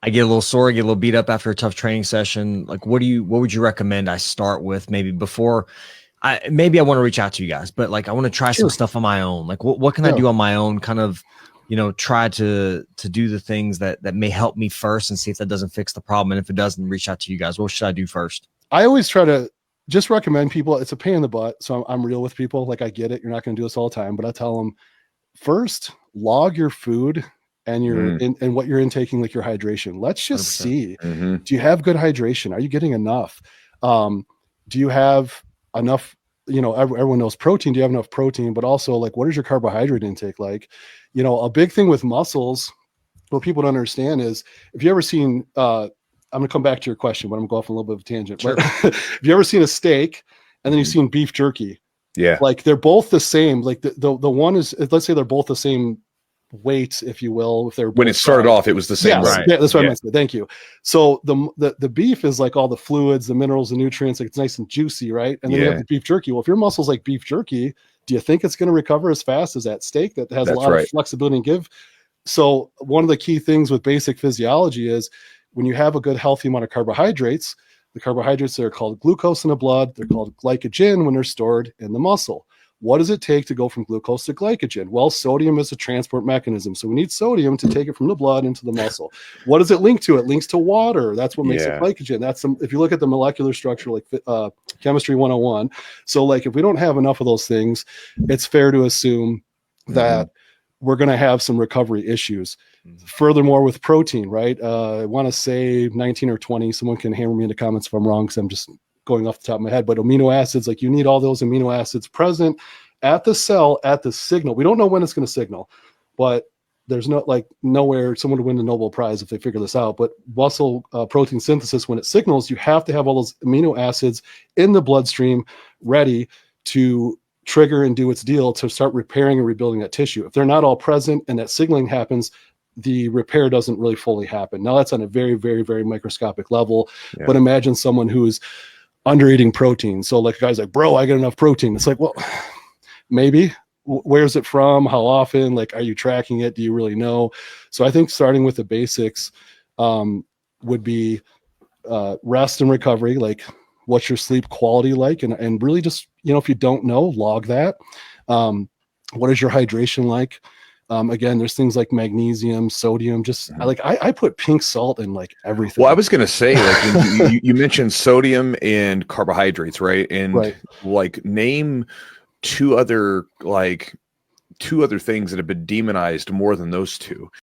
I get a little sore, get a little beat up after a tough training session. Like, what would you recommend I start with maybe before maybe I want to reach out to you guys, but like, I want to try some stuff on my own. Like, what can I do on my own? Kind of, try to do the things that may help me first and see if that doesn't fix the problem. And if it doesn't, reach out to you guys. What should I do first? I always try to just recommend people. It's a pain in the butt. So I'm real with people. Like, I get it. You're not going to do this all the time, but I tell them first, log your food and and what you're intaking, like your hydration. Let's just 100%. See, do you have good hydration? Are you getting enough? Do you have enough? Everyone knows protein. Do you have enough protein? But also, like, what is your carbohydrate intake like? A big thing with muscles, what people don't understand is, if you ever seen, I'm going to come back to your question, but I'm going to go off on a little bit of a tangent. Sure. But have you ever seen a steak and then you've seen beef jerky? Yeah. Like, they're both the same. Like the one is, let's say they're both the same weight, if you will. If they're when it started off, it was the same. Yes, right. Yeah, that's what I meant. Thank you. So the beef is like all the fluids, the minerals, the nutrients, like it's nice and juicy, right? And then you have the beef jerky. Well, if your muscle's like beef jerky, do you think it's going to recover as fast as that steak that has a lot of flexibility and give? So one of the key things with basic physiology is, when you have a good healthy amount of carbohydrates, the carbohydrates are called glucose in the blood. They're called glycogen when they're stored in the muscle. What does it take to go from glucose to glycogen? Well, sodium is a transport mechanism. So we need sodium to take it from the blood into the muscle. What does it link to? It links to water. That's what makes it glycogen. If you look at the molecular structure, like chemistry 101. So like, if we don't have enough of those things, it's fair to assume that we're going to have some recovery issues. Furthermore, with protein, right? I want to say 19 or 20. Someone can hammer me in the comments if I'm wrong, because I'm just going off the top of my head. But amino acids, like, you need all those amino acids present at the cell, at the signal. We don't know when it's going to signal, but there's nowhere someone would win the Nobel Prize if they figure this out. But muscle protein synthesis, when it signals, you have to have all those amino acids in the bloodstream ready to trigger and do its deal to start repairing and rebuilding that tissue. If they're not all present and that signaling happens, the repair doesn't really fully happen. Now, that's on a very, very, very microscopic level. Yeah. But imagine someone who's under eating protein. So like, a guy's like, bro, I get enough protein. It's like, well, maybe. Where's it from? How often? Like, are you tracking it? Do you really know? So I think starting with the basics would be rest and recovery. Like, what's your sleep quality like? And really just, if you don't know, log that. What is your hydration like? Again, there's things like magnesium, sodium, just I put pink salt in like everything. Well, I was going to say, like, you mentioned sodium and carbohydrates, right? And like, name two other things that have been demonized more than those two.